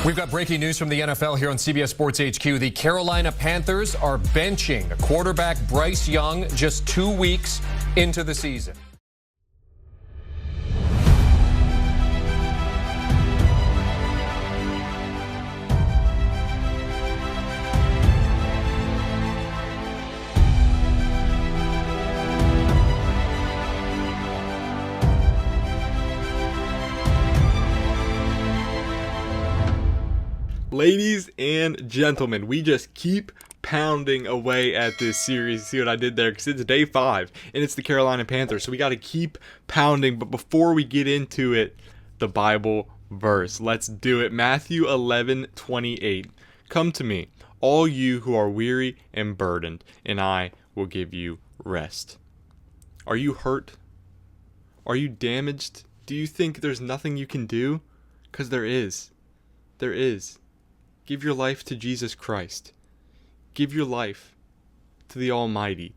We've got breaking news from the NFL here on CBS Sports HQ. The Carolina Panthers are benching quarterback Bryce Young just 2 weeks into the season. Ladies and gentlemen, we just keep pounding away at this series. See what I did there? Because it's day 5, and it's the Carolina Panthers, so we got to keep pounding. But before we get into it, the Bible verse. Let's do it. Matthew 11:28. Come to me, all you who are weary and burdened, and I will give you rest. Are you hurt? Are you damaged? Do you think there's nothing you can do? Because there is. There is. Give your life to Jesus Christ. Give your life to the Almighty,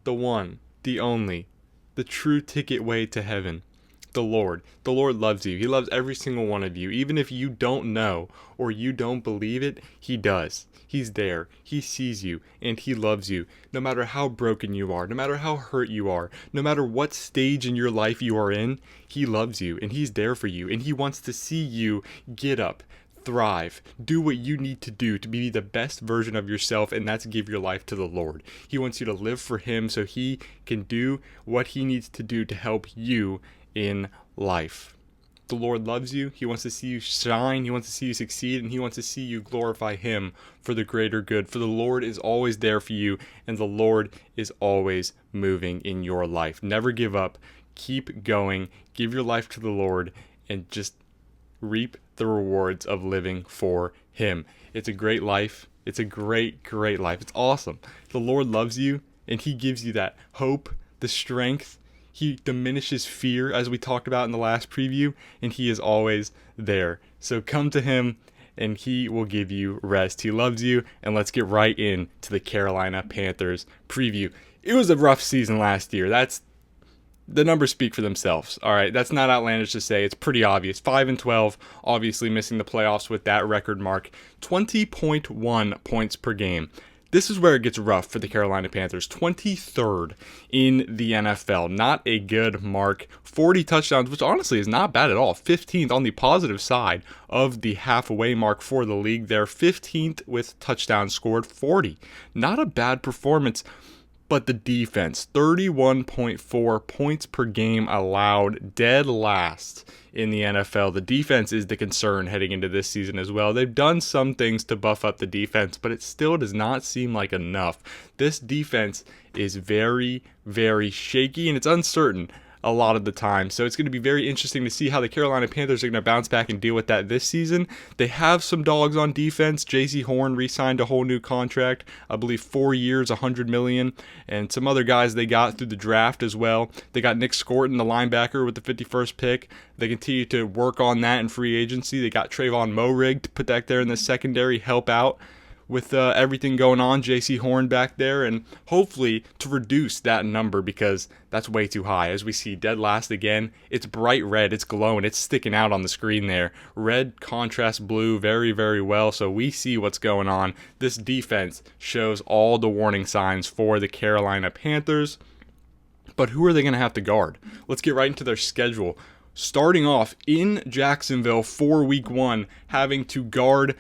the one, the only, the true ticket way to heaven, the Lord. The Lord loves you. He loves every single one of you. Even if you don't know or you don't believe it, He does. He's there. He sees you and He loves you. No matter how broken you are, no matter how hurt you are, no matter what stage in your life you are in, He loves you and He's there for you. And He wants to see you get up, thrive, do what you need to do to be the best version of yourself, and that's give your life to the Lord. He wants you to live for Him so He can do what He needs to do to help you in life. The Lord loves you. He wants to see you shine. He wants to see you succeed, and He wants to see you glorify Him for the greater good. For the Lord is always there for you, and the Lord is always moving in your life. Never give up. Keep going. Give your life to the Lord, and just reap the rewards of living for Him. It's a great life. It's a great, great life. It's awesome. The Lord loves you, and He gives you that hope, the strength. He diminishes fear, as we talked about in the last preview, and He is always there. So come to Him, and He will give you rest. He loves you, and let's get right into the Carolina Panthers preview. It was a rough season last year. The numbers speak for themselves. All right, that's not outlandish to say. It's pretty obvious. 5-12, obviously missing the playoffs with that record mark. 20.1 points per game. This is where it gets rough for the Carolina Panthers. 23rd in the NFL. Not a good mark. 40 touchdowns, which honestly is not bad at all. 15th on the positive side of the halfway mark for the league there. 15th with touchdowns scored. 40. Not a bad performance. But the defense, 31.4 points per game allowed, dead last in the NFL. The defense is the concern heading into this season as well. They've done some things to buff up the defense, but it still does not seem like enough. This defense is very, very shaky, and it's uncertain a lot of the time. So it's going to be very interesting to see how the Carolina Panthers are going to bounce back and deal with that this season. They have some dogs on defense. J.C. Horn re-signed a whole new contract, I believe 4 years, $100 million, and some other guys they got through the draft as well. They got Nick Scorton, the linebacker, with the 51st pick. They continue to work on that in free agency. They got Trayvon Moehrig to put back there in the secondary, help out with everything going on, J.C. Horn back there, and hopefully to reduce that number because that's way too high. As we see dead last again, it's bright red, it's glowing, it's sticking out on the screen there. Red contrasts blue very, very well, so we see what's going on. This defense shows all the warning signs for the Carolina Panthers, but who are they going to have to guard? Let's get right into their schedule. Starting off in Jacksonville for week 1, having to guard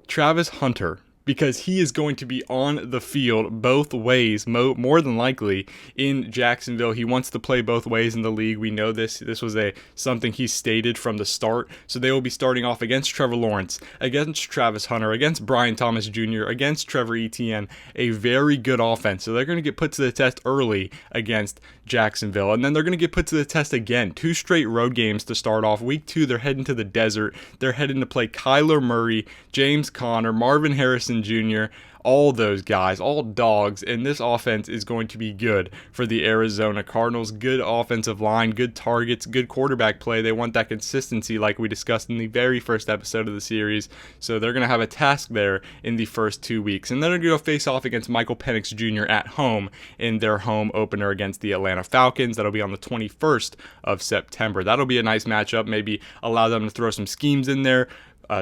Travis Hunter, because he is going to be on the field both ways, more than likely, in Jacksonville. He wants to play both ways in the league. We know this. This was something he stated from the start. So they will be starting off against Trevor Lawrence, against Travis Hunter, against Brian Thomas Jr., against Trevor Etienne. A very good offense. So they're going to get put to the test early against Jacksonville. And then they're going to get put to the test again. 2 straight road games to start off. Week 2, they're heading to the desert. They're heading to play Kyler Murray, James Conner, Marvin Harrison Jr., all those guys, all dogs, and this offense is going to be good for the Arizona Cardinals. Good offensive line, good targets, good quarterback play. They want that consistency like we discussed in the very first episode of the series. So they're going to have a task there in the first 2 weeks. And then they're going to face off against Michael Penix Jr. at home in their home opener against the Atlanta Falcons. That'll be on the 21st of September. That'll be a nice matchup. Maybe allow them to throw some schemes in there.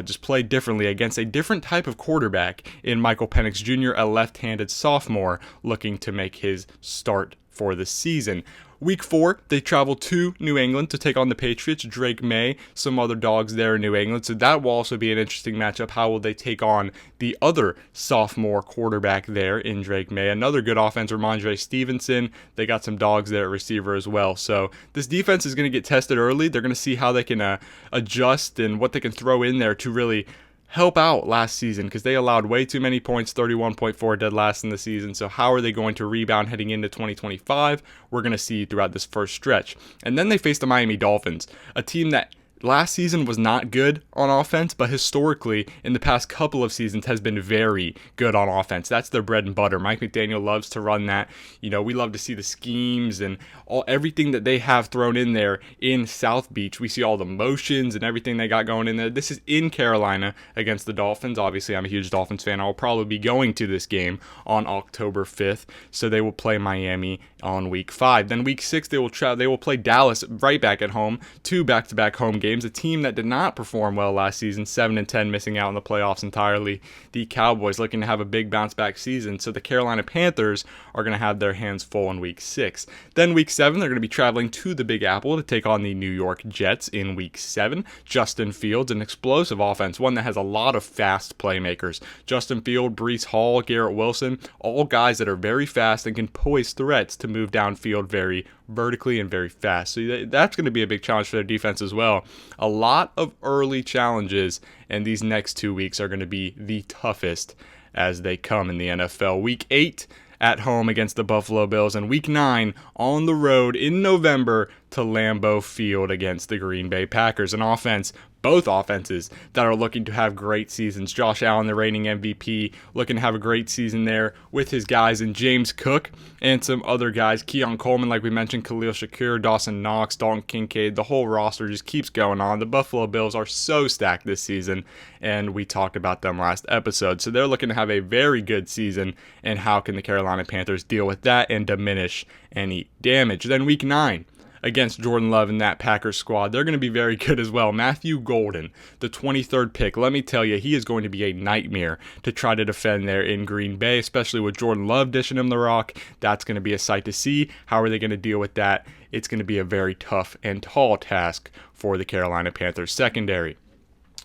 Just play differently against a different type of quarterback in Michael Penix Jr., a left-handed sophomore looking to make his start for the season. Week 4, they travel to New England to take on the Patriots. Drake May, some other dogs there in New England. So that will also be an interesting matchup. How will they take on the other sophomore quarterback there in Drake May? Another good offense, Ramondre Stevenson. They got some dogs there at receiver as well. So this defense is going to get tested early. They're going to see how they can adjust and what they can throw in there to really help out last season, because they allowed way too many points, 31.4 dead last in the season. So how are they going to rebound heading into 2025? We're going to see throughout this first stretch. And then they face the Miami Dolphins, a team that last season was not good on offense, but historically in the past couple of seasons has been very good on offense. That's their bread and butter. Mike McDaniel loves to run that. You know, we love to see the schemes and everything that they have thrown in there in South Beach. We see all the motions and everything they got going in there. This is in Carolina against the Dolphins. Obviously, I'm a huge Dolphins fan. I will probably be going to this game on October 5th. So they will play Miami on week 5. Then week 6, they will play Dallas right back at home. 2 back-to-back home games. A team that did not perform well last season, 7-10, missing out in the playoffs entirely. The Cowboys looking to have a big bounce back season. So the Carolina Panthers are going to have their hands full in week 6. Then week 7, they're going to be traveling to the Big Apple to take on the New York Jets in week 7. Justin Fields, an explosive offense, one that has a lot of fast playmakers. Justin Field, Breece Hall, Garrett Wilson, all guys that are very fast and can poise threats to move downfield very vertically and very fast. So that's going to be a big challenge for their defense as well. A lot of early challenges, and these next 2 weeks are going to be the toughest as they come in the NFL. Week 8 at home against the Buffalo Bills, and week 9 on the road in November to Lambeau Field against the Green Bay Packers. Both offenses that are looking to have great seasons. Josh Allen, the reigning MVP, looking to have a great season there with his guys, and James Cook and some other guys. Keon Coleman, like we mentioned, Khalil Shakir, Dawson Knox, Dalton Kincaid. The whole roster just keeps going on. The Buffalo Bills are so stacked this season, and we talked about them last episode. So they're looking to have a very good season, and how can the Carolina Panthers deal with that and diminish any damage? Then week 9. Against Jordan Love and that Packers squad. They're going to be very good as well. Matthew Golden, the 23rd pick. Let me tell you, he is going to be a nightmare to try to defend there in Green Bay, especially with Jordan Love dishing him the rock. That's going to be a sight to see. How are they going to deal with that? It's going to be a very tough and tall task for the Carolina Panthers secondary.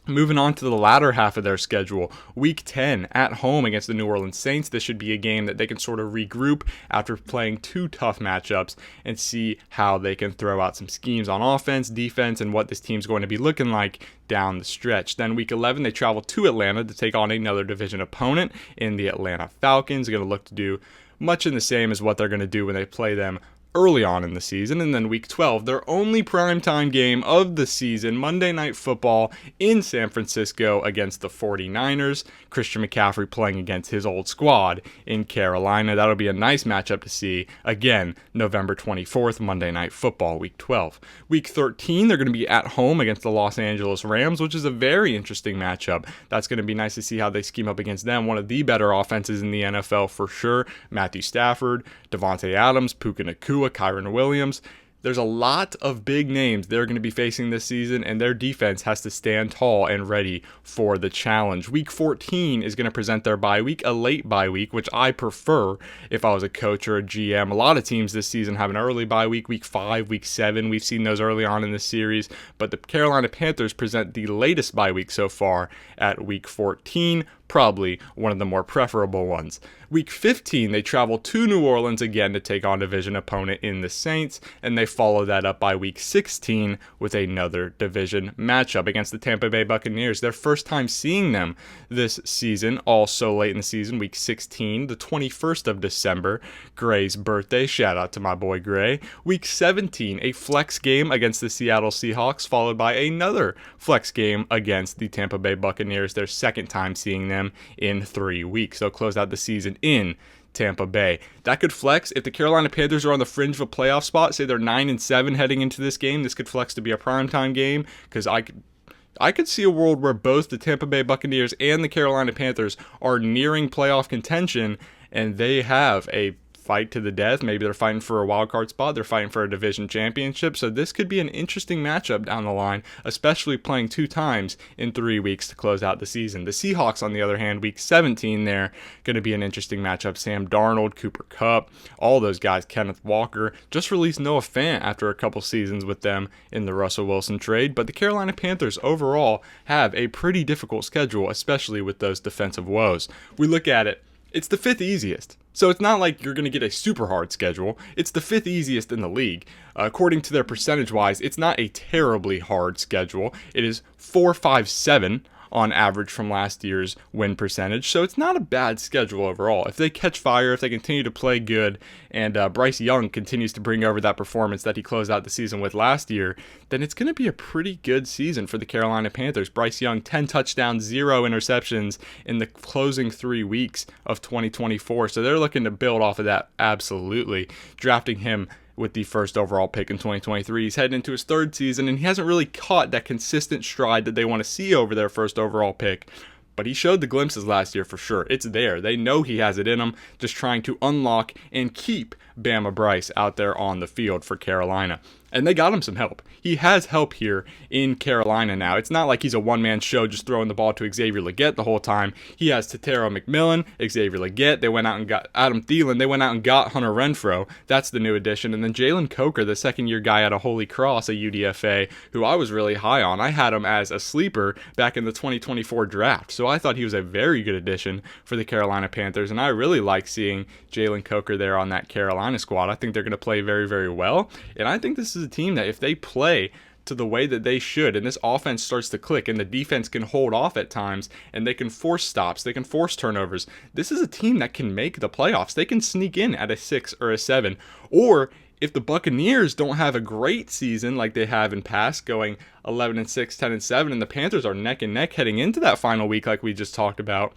Moving on to the latter half of their schedule, week 10 at home against the New Orleans Saints. This should be a game that they can sort of regroup after playing 2 tough matchups and see how they can throw out some schemes on offense, defense, and what this team's going to be looking like down the stretch. Then week 11, they travel to Atlanta to take on another division opponent in the Atlanta Falcons. They're going to look to do much in the same as what they're going to do when they play them early on in the season. And then week 12, their only primetime game of the season, Monday Night Football in San Francisco against the 49ers. Christian McCaffrey playing against his old squad in Carolina. That'll be a nice matchup to see. Again, November 24th, Monday Night Football, week 12. Week 13, they're going to be at home against the Los Angeles Rams, which is a very interesting matchup. That's going to be nice to see how they scheme up against them. One of the better offenses in the NFL for sure. Matthew Stafford, Devontae Adams, Puka Nacua, Kyron Williams. There's a lot of big names they're going to be facing this season, and their defense has to stand tall and ready for the challenge. Week 14 is going to present their bye week, a late bye week, which I prefer if I was a coach or a GM. A lot of teams this season have an early bye week, week 5, week 7. We've seen those early on in this series, but the Carolina Panthers present the latest bye week so far at week 14. Probably one of the more preferable ones. Week 15, they travel to New Orleans again to take on division opponent in the Saints, and they follow that up by week 16 with another division matchup against the Tampa Bay Buccaneers. Their first time seeing them this season, all so late in the season, week 16, the 21st of December, Gray's birthday. Shout out to my boy Gray. Week 17, a flex game against the Seattle Seahawks, followed by another flex game against the Tampa Bay Buccaneers, their second time seeing them. them in 3 weeks. They'll close out the season in Tampa Bay. That could flex if the Carolina Panthers are on the fringe of a playoff spot. Say they're 9-7 heading into this game. This could flex to be a primetime game, because I could see a world where both the Tampa Bay Buccaneers and the Carolina Panthers are nearing playoff contention, and they have a fight to the death. Maybe they're fighting for a wild card spot. They're fighting for a division championship. So this could be an interesting matchup down the line, especially playing 2 times in 3 weeks to close out the season. The Seahawks, on the other hand, week 17, they're going to be an interesting matchup. Sam Darnold, Cooper Kupp, all those guys, Kenneth Walker, just released Noah Fant after a couple seasons with them in the Russell Wilson trade. But the Carolina Panthers overall have a pretty difficult schedule, especially with those defensive woes. We look at it, it's the 5th easiest. So it's not like you're going to get a super hard schedule. It's the 5th easiest in the league. According to their percentage-wise, it's not a terribly hard schedule. It is 4-5-7 on average from last year's win percentage. So it's not a bad schedule overall. If they catch fire, if they continue to play good, and Bryce Young continues to bring over that performance that he closed out the season with last year, then it's going to be a pretty good season for the Carolina Panthers. Bryce Young, 10 touchdowns, 0 interceptions in the closing 3 weeks of 2024. So they're looking to build off of that, absolutely. Drafting him with the first overall pick in 2023. He's heading into his 3rd season, and he hasn't really caught that consistent stride that they want to see over their first overall pick. But he showed the glimpses last year for sure. It's there. They know he has it in him, just trying to unlock and keep Bama Bryce out there on the field for Carolina. And they got him some help. He has help here in Carolina now. It's not like he's a one-man show just throwing the ball to Xavier Legette the whole time. He has Tetairoa McMillan, Xavier Legette. They went out and got Adam Thielen. They went out and got Hunter Renfrow. That's the new addition. And then Jalen Coker, the second-year guy out of Holy Cross, a UDFA, who I was really high on. I had him as a sleeper back in the 2024 draft. So I thought he was a very good addition for the Carolina Panthers. And I really like seeing Jalen Coker there on that Carolina squad. I think they're going to play very, very well. And I think this is a team that if they play to the way that they should, and this offense starts to click, and the defense can hold off at times, and they can force stops, they can force turnovers, this is a team that can make the playoffs. They can sneak in at a 6 or a 7. Or if the Buccaneers don't have a great season like they have in past, going 11-6, 10-7, and the Panthers are neck and neck heading into that final week like we just talked about,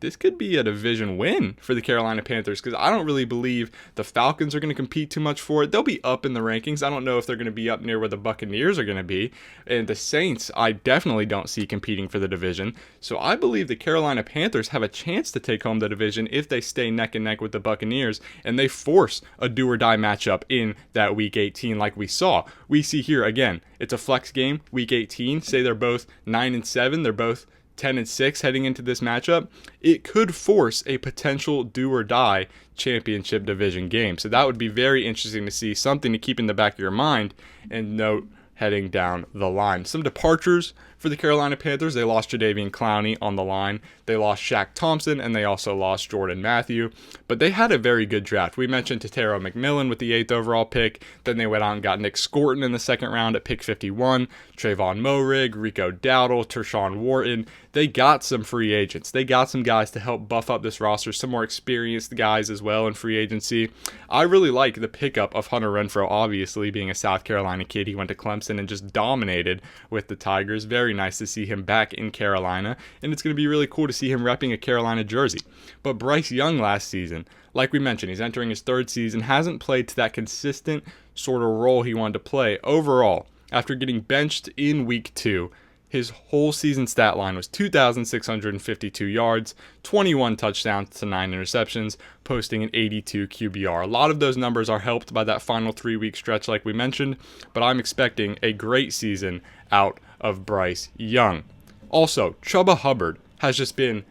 this could be a division win for the Carolina Panthers, because I don't really believe the Falcons are going to compete too much for it. They'll be up in the rankings. I don't know if they're going to be up near where the Buccaneers are going to be. And the Saints, I definitely don't see competing for the division. So I believe the Carolina Panthers have a chance to take home the division if they stay neck and neck with the Buccaneers and they force a do-or-die matchup in that Week 18 like we saw. We see here, again, it's a flex game, Week 18. Say they're both 9-7. They're both 10-6 heading into this matchup. It could force a potential do or die championship division game. So that would be very interesting to see, something to keep in the back of your mind and note heading down the line. Some departures for the Carolina Panthers. They lost Jadeveon Clowney on the line. They lost Shaq Thompson, and they also lost Jordan Matthew. But they had a very good draft. We mentioned Tetairoa McMillan with the 8th overall pick. Then they went out and got Nick Scorton in the 2nd round at pick 51. Trayvon Moehrig, Rico Dowdle, Tershawn Wharton. They got some free agents. They got some guys to help buff up this roster, some more experienced guys as well in free agency. I really like the pickup of Hunter Renfrow, obviously being a South Carolina kid. He went to Clemson and just dominated with the Tigers. Very nice to see him back in Carolina, and it's going to be really cool to see him repping a Carolina jersey. But Bryce Young last season, like we mentioned, he's entering his 3rd season, hasn't played to that consistent sort of role he wanted to play. Overall, after getting benched in week 2, his whole season stat line was 2,652 yards, 21 touchdowns to 9 interceptions, posting an 82 QBR. A lot of those numbers are helped by that final 3-week stretch like we mentioned, but I'm expecting a great season out of Bryce Young. Also, Chuba Hubbard has just been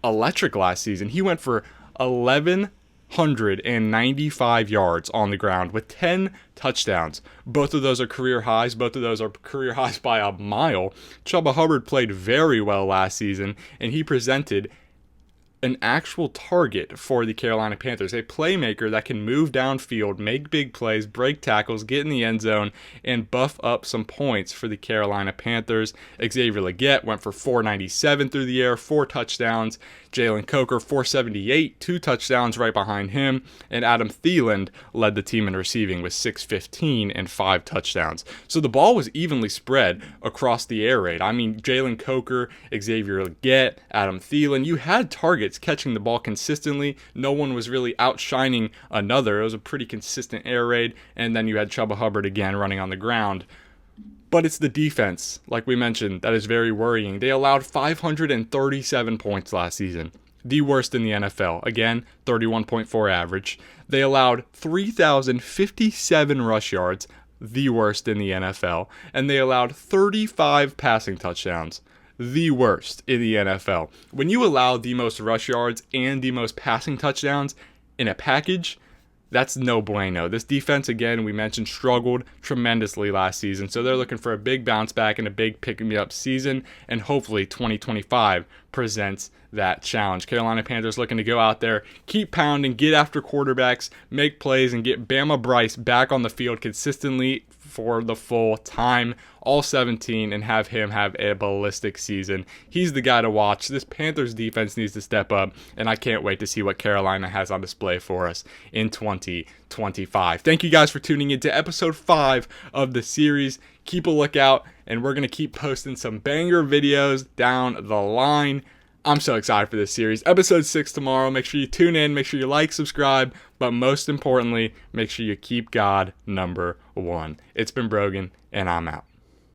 electric last season. He went for 1,195 yards on the ground with 10 touchdowns. Both of those are career highs. Both of those are career highs by a mile. Chuba Hubbard played very well last season, and he presented an actual target for the Carolina Panthers, a playmaker that can move downfield, make big plays, break tackles, get in the end zone, and buff up some points for the Carolina Panthers. Xavier Legette went for 497 through the air, 4 touchdowns. Jalen Coker, 478, 2 touchdowns right behind him. And Adam Thielen led the team in receiving with 615 and 5 touchdowns. So the ball was evenly spread across the air raid. I mean, Jalen Coker, Xavier Legette, Adam Thielen, you had targets catching the ball consistently. No one was really outshining another. It was a pretty consistent air raid. And then you had Chuba Hubbard again running on the ground. But it's the defense, like we mentioned, that is very worrying. They allowed 537 points last season, the worst in the NFL. Again, 31.4 average. They allowed 3,057 rush yards, the worst in the NFL. And they allowed 35 passing touchdowns, the worst in the NFL. When you allow the most rush yards and the most passing touchdowns in a package, that's no bueno. This defense, again, we mentioned, struggled tremendously last season. So they're looking for a big bounce back and a big pick-me-up season. And hopefully 2025 presents that challenge. Carolina Panthers looking to go out there, keep pounding, get after quarterbacks, make plays, and get Bama Bryce back on the field consistently for the full time, all 17, and have him have a ballistic season. He's the guy to watch. This Panthers defense needs to step up, and I can't wait to see what Carolina has on display for us in 2025. Thank you guys for tuning in to episode 5 of the series. Keep a lookout, and we're going to keep posting some banger videos down the line. I'm so excited for this series. Episode 6 tomorrow. Make sure you tune in. Make sure you like, subscribe. But most importantly, make sure you keep God number 1. It's been Brogan, and I'm out.